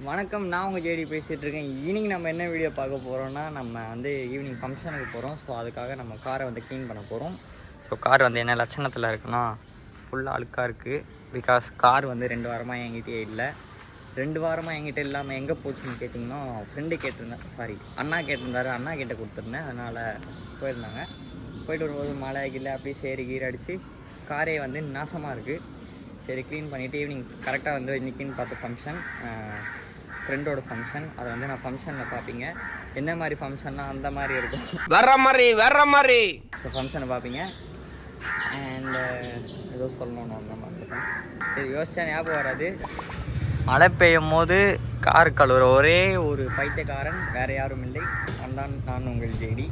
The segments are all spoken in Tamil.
வணக்கம், நான் உங்கள் ஜேடி பேசிகிட்டு இருக்கேன். இன்றைக்கி நம்ம என்ன வீடியோ பார்க்க போகிறோன்னா, நம்ம வந்து ஈவினிங் ஃபங்க்ஷனுக்கு போகிறோம். ஸோ அதுக்காக நம்ம காரை வந்து க்ளீன் பண்ண போகிறோம். ஸோ கார் வந்து என்ன லட்சணத்தில் இருக்குன்னா, ஃபுல்லாக அழுக்காக இருக்குது. பிகாஸ் கார் வந்து 2 வாரமாக என்கிட்டே இல்லை. 2 வாரமாக என்கிட்ட இல்லாமல் எங்கே போச்சுன்னு கேட்டிங்கன்னா, ஃப்ரெண்டு கேட்டிருந்தேன், அண்ணா கேட்டிருந்தாரு. அண்ணா கிட்டே கொடுத்துருந்தேன். அதனால் போயிருந்தாங்க. போயிட்டு வரும்போது மழை இல்லை, அப்படியே சேரி கீரை அடித்து காரே வந்து நாசமாக இருக்குது. சரி, க்ளீன் பண்ணிவிட்டு ஈவினிங் கரெக்டாக வந்து இன்றைக்கின்னு பார்த்து ஃபங்க்ஷன், ஃப்ரெண்டோட ஃபங்க்ஷன். அதை வந்து நான் ஃபங்க்ஷனில் பார்ப்பீங்க. என்ன மாதிரி ஃபங்க்ஷன்னா அந்த மாதிரி இருக்கும், வர்ற மாதிரி ஸோ ஃபங்க்ஷனை பார்ப்பீங்க. அண்ட் ஏதோ சொல்லணும்னு அந்த மாதிரி. சரி, யோசிச்சா ஞாபகம் வராது. மழை பெய்யும் போது கார் கழுவுற ஒரே ஒரு பைத்தியக்காரன் வேறு யாரும் இல்லை, அந்தான் நான் உங்கள் ஜேடி.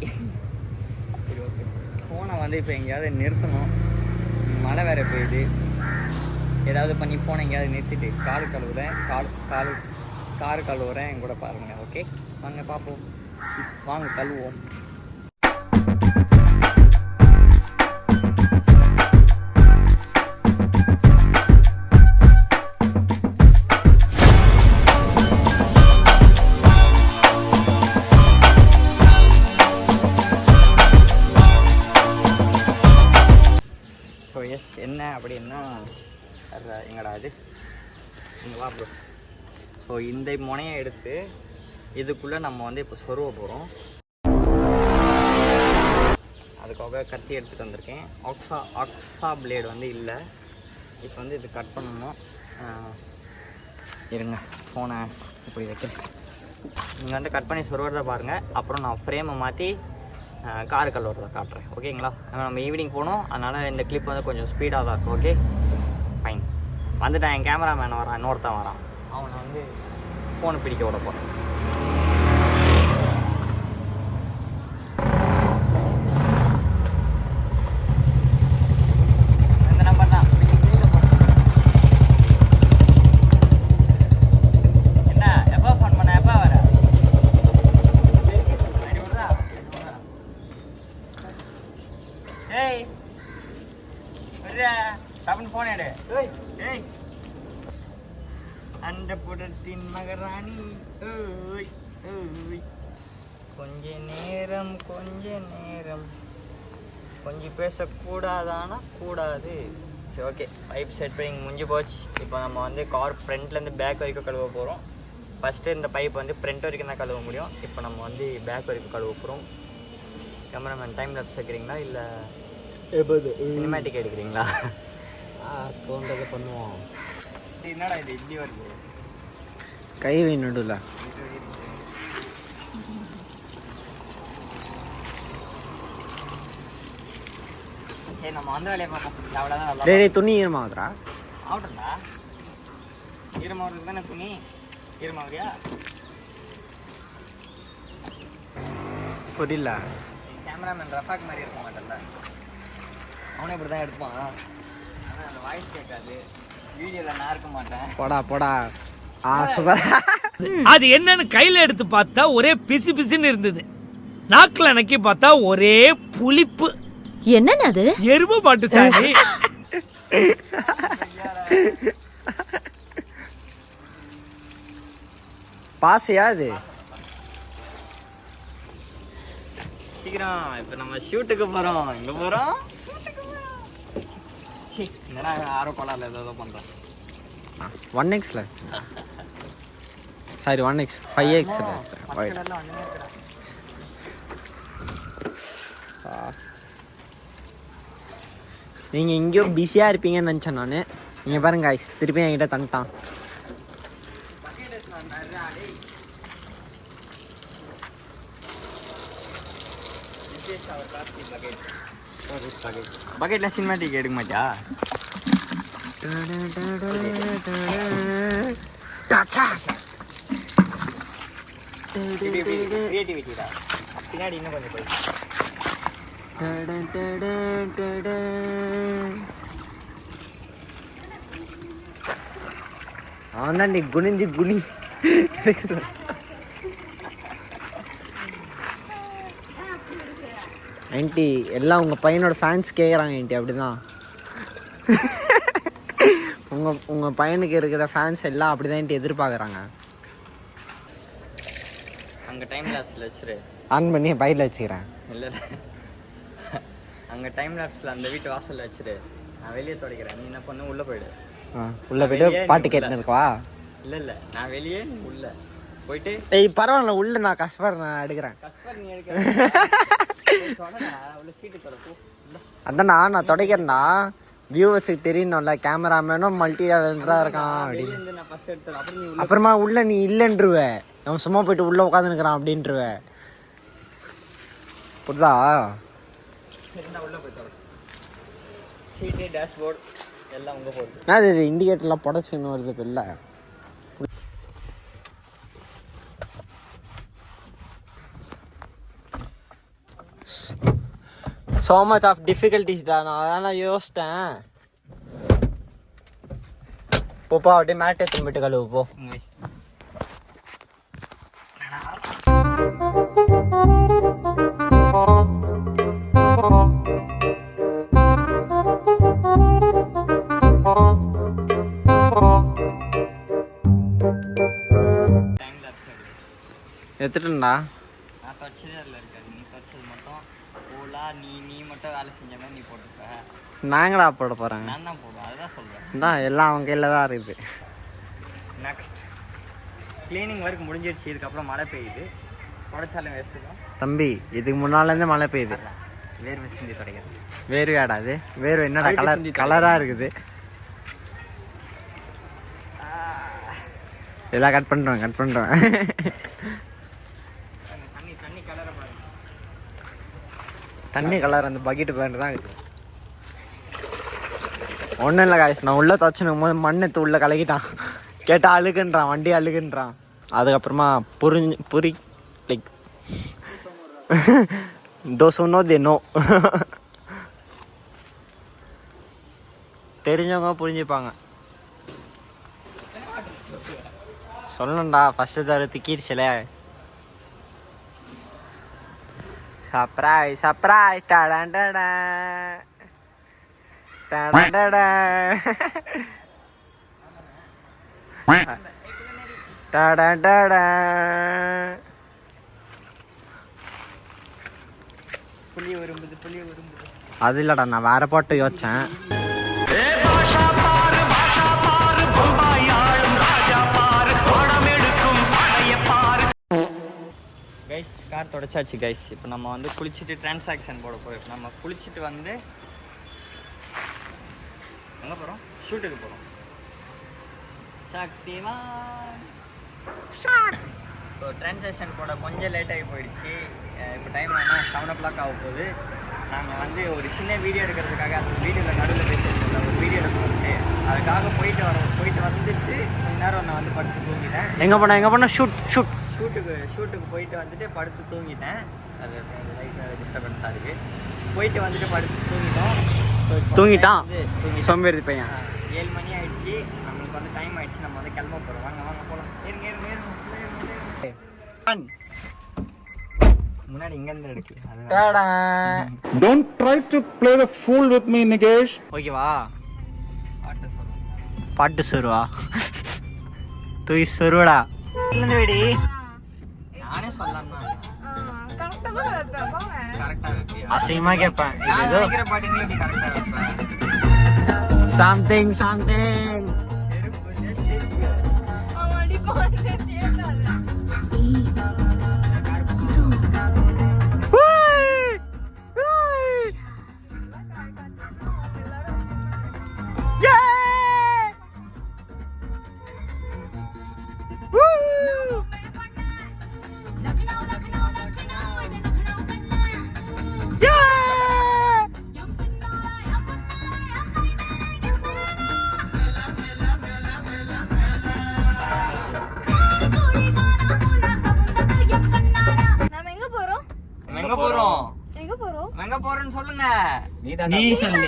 சரி, ஓகே. ஃபோனை வந்து இப்போ எங்கேயாவது நிறுத்தணும். மழை வேறு பெய்யுது. ஏதாவது பண்ணி ஃபோனை எங்கேயாவது நிறுத்திட்டு கார் கழுவுறேன் என் கூட பாருங்கள். ஓகே, வாங்க பார்ப்போம். வாங்க கழுவோம். ஸோ எஸ், என்ன அப்படின்னா எங்கடா அது, இங்கே வா ப்ரோ. ஸோ இந்த முனையை எடுத்து இதுக்குள்ளே நம்ம வந்து இப்போ சொருவ போகிறோம். அதுக்காக கத்தி எடுத்துகிட்டு வந்திருக்கேன். ஆக்ஸா பிளேடு வந்து இல்லை. இப்போ வந்து இது கட் பண்ணணும். இருங்க, ஃபோனை இப்படி வைக்க. நீங்கள் வந்து கட் பண்ணி சொருவறதை பாருங்கள். அப்புறம் நான் ஃப்ரேமை மாற்றி கார் கழுவுறதை காட்டுறேன். ஓகேங்களா? நம்ம ஈவினிங் போகணும். அதனால் இந்த கிளிப் வந்து கொஞ்சம் ஸ்பீடாக தான் இருக்கும். Okay, fine. வந்துட்டான் என் கேமராமேன் வரான், இன்னொருத்தன் வரான். அவனை வந்து ஃபோனை பிடிக்க விட போகிறேன். இந்த நம்பர் தான். என்ன, எப்போ ஃபோன் பண்ண, எப்போ வர? ஏய் டப்புன்னு ஃபோன் எடு. ஏய் அந்த புடத்தின் மகராணி, ஓய் ஓய், கொஞ்ச நேரம் கொஞ்சம் பேசக்கூடாதானா கூடாது. சரி, ஓகே. பைப் செட் பண்ணி முடிஞ்சு போச்சு. இப்போ நம்ம வந்து கார் ஃப்ரண்ட்லேருந்து பேக் வரைக்கும் கழுவ போகிறோம். ஃபஸ்ட்டு இந்த பைப் வந்து ஃப்ரண்ட் வரைக்கும் தான் கழுவ முடியும். இப்போ நம்ம வந்து பேக் வரைக்கும் கழுவ போகிறோம். கேமராமேன் டைம் லேப்ஸ் வைக்கிறீங்களா இல்லை சினிமேட்டிக் எடுக்கிறீங்களா? தோன்றதை பண்ணுவோம். என்னடா இது இப்படி வருது? கை வை நடுவில். சரி, நம்ம அந்த வேலையை பார்ப்போம். அவ்வளோதான். டேய், துணி ஈரமாகுதுடா. ஆகட்டும்டா. ஈரமாகிறதுக்கு தானே துணி. ஈரமாகறியா? புரியல. கேமராமேன் ரஃபாக் மாதிரி இருக்க மாட்டேன்ல. அவனே இப்படி தான் எடுப்பான். ஆனால் அந்த வாய்ஸ் கேட்காது. வீடியோவில் நான் இருக்க மாட்டேன். போடா. சூப்பர். அது என்னன்னு கையில எடுத்து பார்த்தா ஒரே பிசு பிசுன்னு இருந்தது. நாக்குல நக்கி பார்த்தா ஒரே புளிப்பு. என்னன்னு அது? எருமை மாட்டு சாணி. பாசையா அது? சீக்கிரம், இப்போ நம்ம ஷூட்டுக்கு போகிறோம். இங்கே போகிறோம். என்னடா ஆரோ கோலாரில் ஏதோ பண்ணுறோம். 1xல சாரி 1x 5xல. நீங்கள் எங்கேயோ பிஸியாக இருப்பீங்கன்னு நினச்சேன் நான். நீங்கள் பாருங்க guys, திருப்பி என்கிட்ட தந்துட்டான். பக்கெட்டில் சினிமேட்டிக் எடுக்க மாட்டியா? கிரியேட்டிவிட்டிடா. பின்னாடி இன்னும் கொஞ்சம் போய். அவன் தான் நீ குனி ஆண்டி. எல்லாம் உங்கள் பையனோட ஃபேன்ஸ் கேட்குறாங்க ஆண்டி. அப்படிதான் உங்கள் பையனுக்கு இருக்கிற ஃபேன்ஸ் எல்லாம் அப்படி தான் எதிர்பார்க்குறாங்க. அங்கே டைம் லேப்ஸில் வச்சிரு. ஆன் பண்ணி பையில் வச்சுக்கிறேன். இல்லை அங்கே டைம் லேப்ஸில் அந்த வீட்டு வாசலில் வச்சிரு. நான் வெளியே துடைக்கிறேன். நீ என்ன பண்ணு, உள்ளே போயிடு. உள்ளே போயிட்டு பாட்டு கேட்டுன்னு இருக்கவா? இல்லை நான் வெளியே, நீ உள்ளே போயிட்டு. ஏய் பரவாயில்ல, உள்ள நான் கஷ்டப்பட நான் எடுக்கிறேன். கஷ்டம் நீ எடுக்க உள்ள சீட்டு தொடப்போ. அதான் நான் துடைக்கிறேன்டா. வியூவர்ஸுக்கு தெரியணும்ல, கேமராமேனும் மல்டி டேலண்டடாக இருக்கான் அப்படின்னு. நான் ஃபர்ஸ்ட் எடுத்துறேன். அப்புறம் நீ அப்புறமா உள்ள நீ இல்லைன்றுவ, அவன் சும்மா போயிட்டு உள்ள உட்காந்துருக்கிறான் அப்படின்ட்டுருவ. புரியுதா? உள்ளே போய் தொடரும். சீட்டு, டேஷ்போர்டு எல்லாம் உங்கள் போகுது. அது இண்டிகேட்டர்லாம் புடச்சுன்னு வருது இப்போ இல்லை. So much of difficulties டா. நான் அதெல்லாம் யோசித்தேன். போப்பா அப்படியே மேட்டை திரும்பிட்டு கழுவு போ. எடுத்துட்டா நான் துவச்சதே அதில் இருக்காது. நீ துவச்சது மட்டும் ஓலா நீ மட்டும் வேலை செஞ்ச மாதிரி நீ போட்டுப்ப. நாங்களா போட போகிறேன். நான் தான் போடுவேன். அதுதான் சொல்கிறேன். தான் எல்லாம் அவங்க கையில் தான் இருக்குது. நெக்ஸ்ட் க்ளீனிங் ஒர்க் முடிஞ்சிடுச்சு. இதுக்கப்புறம் மழை பெய்யுது. துடைச்சாலும் வேஸ்ட்டு தான் தம்பி. இதுக்கு முன்னாலேருந்து மழை பெய்யுது. வேர்வை சிந்தி துடைக்கிறது. வேர்வையாடா அது? வேர்வை என்னடா கலராக இருக்குது. எல்லாம் கட் பண்ணுறேன் தண்ணி கலரை பாருங்க. தண்ணி கலர் அந்த பக்கெட்டு பேண்ட் தான் இருக்குது. ஒன்றும் இல்லை காய்ஸ், நான் உள்ளே துவச்சுனும் போது மண் எடுத்து உள்ளே கலக்கிட்டான். கேட்டால் அழுகுன்றான், வண்டி அழுகுன்றான். அதுக்கப்புறமா புரி லைக் தோசை தேனோ தெரிஞ்சவங்க புரிஞ்சுப்பாங்க. சொல்லணும்டா, ஃபஸ்ட்டு தர திக்கிடுச்சுல. சர்ப்ரைஸ் டாடான் டாடான் டாடான் டாடான் டாடான் டாடான். புளிய விரும்புது. அது இல்லைடா, நான் வேற பாட்டு யோசிச்சேன். கைஸ் கார் தொடச்சாச்சு கைஸ். இப்போ நம்ம வந்து குளிச்சுட்டு டிரான்சாக்ஷன் போட போகிறோம். இப்போ நம்ம குளிச்சுட்டு வந்து எங்கே போகிறோம்? ஷூட்டுக்கு போகிறோம். சக்திமான். ஸோ டிரான்சாக்ஷன் போட கொஞ்சம் லேட்டாகி போயிடுச்சு. இப்போ டைம் ஆனால் 7 o'clock ஆக போகுது. நாங்கள் வந்து ஒரு சின்ன வீடியோ எடுக்கிறதுக்காக அந்த வீடியோவில் நடுவில் பேசியிருந்தோம். ஒரு வீடியோ எடுக்க வந்துட்டு அதுக்காக போயிட்டு வந்துட்டு கொஞ்ச நேரம் நான் வந்து படுத்து தூங்கிட்டேன். எங்கே போனேன் ஷூட்டுக்கு போயிட்டு வந்துட்டு படுத்து தூங்கிட்டேன். அது லைட்டாக டிஸ்டர்பன்ஸாக இருக்குது. போயிட்டு வந்துட்டு படுத்து தூங்கிட்டான் சோம்பேறி பையன். 7 மணி ஆயிடுச்சு. நம்மளுக்கு வந்து டைம் ஆயிடுச்சு. நம்ம வந்து கிளம்ப போகிறோம். வாங்க போகலாம். முன்னாடி இங்கேருந்து எடுக்கு. Don't try to play the fool with me, Nikesh. ஓகேவா? பாட்டு பாட்டு சொருவா தூய் சொருவடா. நானே சொல்லலாம் தான். கரெக்டாக வைப்பியா? அசிங்கமா கேட்பேன். நான் நினைக்கிற பாட்டுங்களே இப்படி கரெக்டாக வைப்பேன். சம்திங் எங்க போறோம்னு சொல்லுங்க. நீ சொல்லு.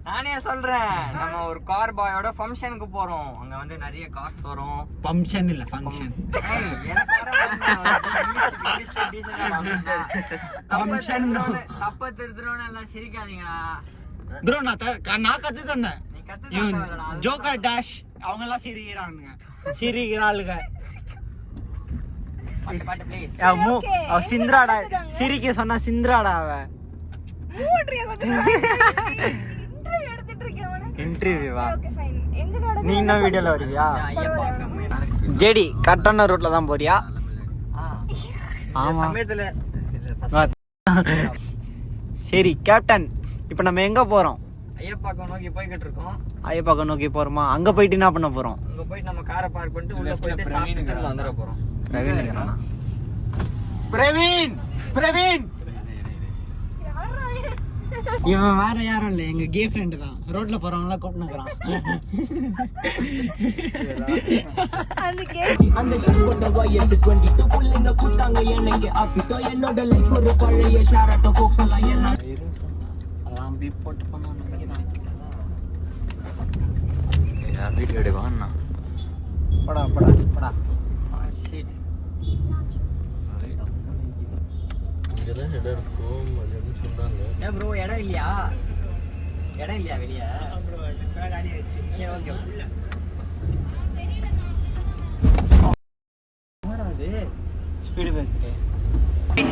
நானே சொல்றேன். நம்ம ஒரு கார் பாயோட ஃபங்க்ஷனுக்கு போறோம். அங்க வந்து நிறைய கார்ஸ் வரும். ஃபங்க்ஷன் இல்ல ஃபங்க்ஷன். தப்ப திருத்துறோன்னு எல்லாம் சிரிக்காதீங்களா ப்ரோ. நான் கத்து தந்தேன். நீ கத்து ஜோக்கர் டேஷ் அவங்க எல்லாம் சிரிக்கிறானுங்க. சிரிக்கிறாளுங்க. பாட்டு ப்ளீஸ். அவ சிந்திராடா சிரிக்க சொன்னா சிந்திராடா அவ இன்டர்வியூவா நீ இன்னும் வீடியோல வருவியா ஜெடி கரெக்டான ரூட்ல தான் போறியா ஆமா சமயத்துல சரி கேப்டன் இப்போ நம்ம எங்க போறோம் ஐயப்பாக்கம் நோக்கி போய்கிட்டு இருக்கோம் ஐயப்பாக்கம் நோக்கி போறோமா அங்க போயிட்டு என்ன பண்ண போறோம் அங்க போயிட்டு நம்ம காரை பார்க் பண்ணிட்டு உள்ள போயிட்டு சாப்பிட்டு திரும்ப வந்துட போறோம் பிரவீன் பிரவீன் இவன் வேற யாரும் இல்ல எங்க கே ஃப்ரெண்ட் தான் ரோட்ல போறவங்க எல்லாம் கூப்பிட்டுக்கிறான் அந்த ஷர்ட்டோட வயசு 22 புள்ளைங்க கூட்டாங்க எனக்கு ஆப்பிட்டோ என்னோட லைஃப் ஒரு பழைய ஷாராட்டோ ஃபோக்ஸ் எல்லாம் என்ன அதெல்லாம் பீப் போட்டு பண்ணா நம்பிக்கைதான் வீடியோ எடுவான்னா படா படா படா ஷிட் ஏன் ப்ரோ இடம் இல்லையா வெளியே சரி ஓகே ஸ்பீடு பிரேக்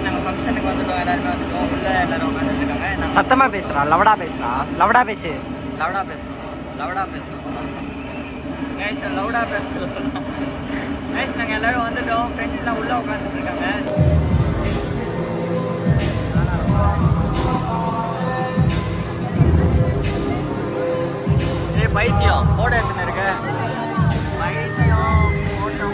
நம்ம ஃபங்க்ஷனுக்கு வந்துட்டோம் எல்லாருமே வந்துட்டோம் உள்ள எல்லாரும் உட்காந்துருக்காங்க நம்ம சத்தமா பேசுறா லவடா பேசுறா லவடா பேசு லவுடா பேசணும் கைஸ் லவுடா பேசணும் கைஸ் நாங்கள் எல்லாரும் வந்துட்டோம் ஃப்ரெண்ட்ஸ்லாம் உள்ளே உட்காந்துட்டு இருக்காங்க ஏய் பைத்தியம் போட எடுத்துன்னு இருக்க பைத்தியம் photo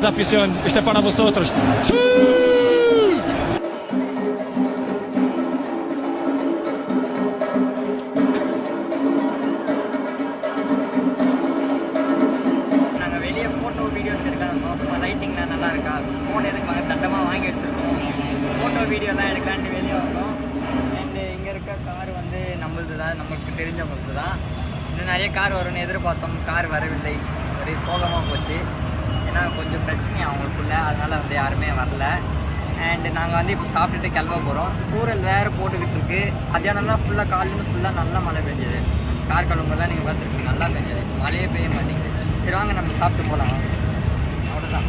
afición, este es para vosotros. நாங்கள் வெளியே ஃபோட்டோ வீடியோஸ் எடுக்கலாம் லைட்டிங்லாம் நல்லா இருக்கா ஃபோன் எதுக்கு தண்டமாக வாங்கி வச்சுருக்கோம் ஃபோட்டோ வீடியோலாம் எடுக்கலான்ட்டு வெளியே வந்தோம் அண்டு இங்கே இருக்க கார் வந்து நம்மளது தான் நம்மளுக்கு தெரிஞ்சவங்களுக்கு தான் இன்னும் நிறைய கார் வரும்னு எதிர்பார்த்தோம் கார் வரவில்லை ஒரே சோகமாக போச்சு ஏன்னா கொஞ்சம் பிரச்சனை அவங்களுக்குள்ள அதனால் வந்து யாருமே வரல அண்டு நாங்கள் வந்து இப்போ சாப்பிட்டுட்டு கிளம்ப போகிறோம் தூரல் வேறு போட்டுக்கிட்டு இருக்கு மத்தியானம்லாம் ஃபுல்லாக காலையில் ஃபுல்லாக நல்லா மழை பெஞ்சது கார் கிளம்புலாம் நீங்கள் பார்த்துருக்கீங்க நல்லா பெஞ்சது மழையே பெய்ய மாட்டேங்குது சரி வாங்க நம்ம சாப்பிட்டு போகலாம் அவ்வளோதான்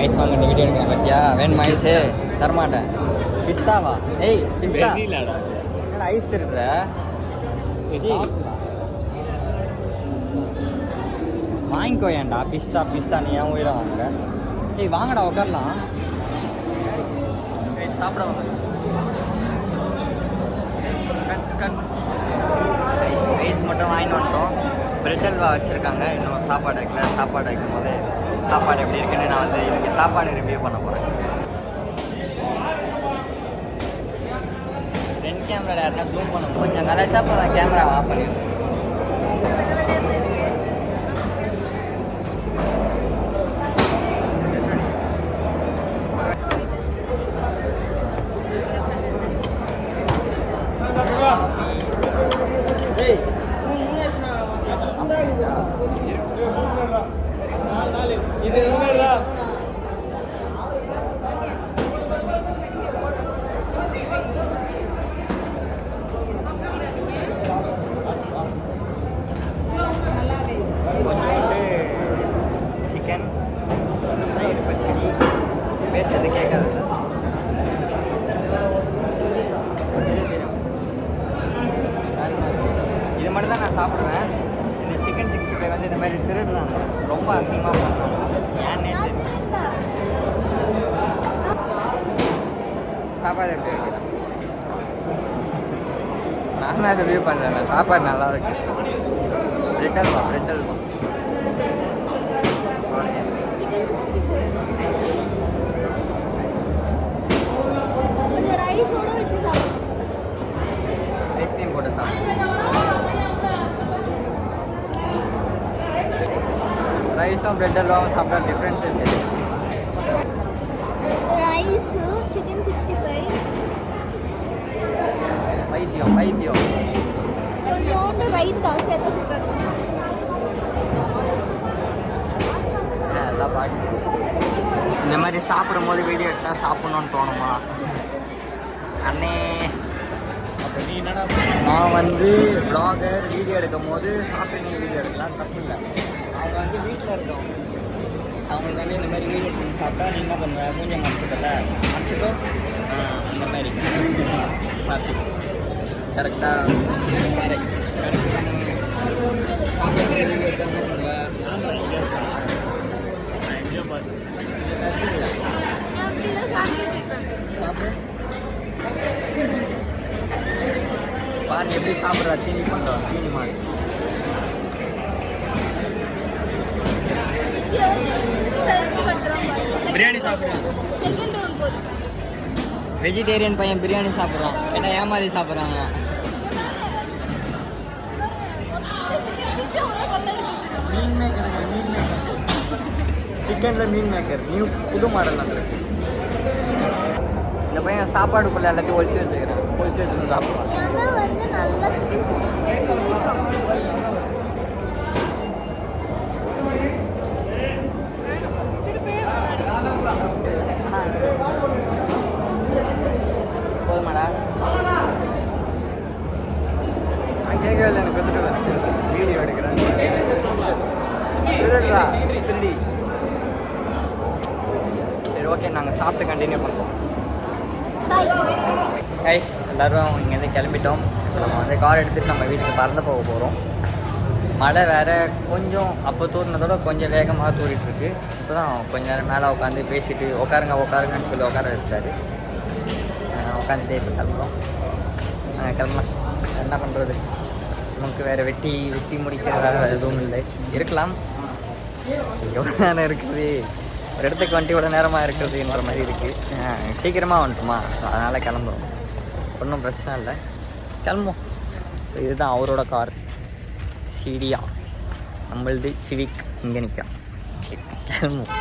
ஐஸ் வாங்க இந்த வீடியோ எடுக்கிறேன் பத்தியா வேணுமா ஐஸு தரமாட்டேன் பிஸ்தாவா ஏய் பிஸ்தா ஐஸ் திருடுற வாங்கிக்கோ ஏன்டா பிஸ்தா நீ ஏன் உயிரை வாங்குற ஏய் வாங்கடா உட்காரலாம் சாப்பிட வாங்க ரைஸ் மட்டும் வாங்கிட்டு வந்துட்டோம் பிரெட் அல்வா வச்சுருக்காங்க இன்னும் சாப்பாடு வைக்கல சாப்பாடு வைக்கும் போது சாப்பாடு எப்படி இருக்குன்னு நான் வந்து இன்றைக்கி சாப்பாடு ரிவ்யூ பண்ண போகிறேன் ஃப்ரண்ட் கேமரா யாருன்னா ஜூம் பண்ண கொஞ்சம் கலாச்சா இப்போ கேமரா ஆஃப் பண்ணிடுறேன் சிக்கன் தயிர் பச்சடி பேசுறது கேட்காது இது மட்டும் தான் நான் சாப்பிடுவேன் இந்த சிக்கன் 65 வந்து இந்த மாதிரி திருடுறாங்க ரொம்ப அசிங்கமாக பண்ணுறாங்க ஏன்னே சாப்பாடு எப்படி இருக்கு நான் தான் ரிவ்யூ பண்ணுறேன் சாப்பாடு நல்லா இருக்கு பிரெட் அல்வா ஐஸ்கிரீம் போட்டு ரைஸும் பிரெட் அல்வாவும் சாப்பிட்டா டிஃப்ரென்ஸ் இருக்குது ரைஸ் சிக்கன் 65 பைத்தியம் கொஞ்சோண்டு ரைத்தா சேர்த்து சூப்பர் எல்லாம் பாட்டு இந்த மாதிரி சாப்பிடும் போது வீடியோ எடுத்தால் சாப்பிட்ணுன்னு தோணுமா அண்ணே? நான் வந்து வ்ளாகர் வீடியோ எடுக்கும் போது சாப்பிட்டு வீடியோ எடுக்கலாம், தப்பு இல்லை. அவங்க வந்து வீட்டில் இருக்கவங்க, அவங்களுக்கு வந்து இந்த மாதிரி வீடியோ பண்ணி சாப்பிட்டா நீ என்ன பண்ணுவ? மூஞ்ச மறைச்சிக்கல, மறைச்சிக்கோ, இந்த மாதிரி மறைச்சிக்கோ. கரெக்டாக கரெக்ட் சாப்பிட்டு வீடியோ எடுத்தால் என்ன பண்ணுவேன்? பாரு எப்படி சாப்பிட்றா, தீனி பண்ணுறோம், தீனி மாடு. பிரியாணி சாப்பிட்றான், வெஜிடேரியன் பையன் பிரியாணி சாப்பிட்றான். என்ன ஏமாதி சாப்பிட்றாங்க? மீன் மேக்கர், மீன் மேக்கர், சிக்கனில் மீன் மேக்கர், நியூ புது மாடல் வந்துருக்கு. இந்த பையன் சாப்பாடுக்குள்ளே எல்லாத்தையும் ஒழிச்சு வச்சுக்கிறேன், ஒழிச்சு வச்சு சாப்பிட்றான். போதுமாடா? நான் கேட்கவே இல்லை, எனக்கு வந்துட்டு வீடியோ எடுக்கிறேன். திருடி. சரி ஓகே, நாங்கள் சாப்பிட்டு கண்டினியூ பண்ணுறோம். எல்லோரும் இங்கேருந்து கிளம்பிட்டோம். இப்போ நம்ம வந்து கார் எடுத்துகிட்டு நம்ம வீட்டுக்கு பறந்து போக போகிறோம். மழை வேறு கொஞ்சம் அப்போ தூரினதோட கொஞ்சம் வேகமாக தூரிட்டுருக்கு. இப்போ தான் கொஞ்ச நேரம் மேலே உட்காந்து பேசிட்டு உட்காருங்கன்னு சொல்லி உட்கார வச்சிட்டாரு. உட்காந்துட்டே இப்போ கிளம்புறோம். கிளம்பலாம், என்ன பண்ணுறது? நமக்கு வேறு வெட்டி முடிக்கிற வேறு எதுவும் இல்லை. இருக்கலாம், எவ்வளோ நேரம் இருக்குது, ஒரு இடத்துக்கு வண்டி எவ்வளோ நேரமாக இருக்குதுன்ற மாதிரி இருக்குது. சீக்கிரமாக வந்துட்டுமா, அதனால் கிளம்புறோம். ஒன்றும் பிரச்சனை இல்லை, கிளம்புவோம். இதுதான் அவரோட கார் சிடியா, நம்மளது சிவிக். இங்கே நிற்கும், கிளம்புவோம்.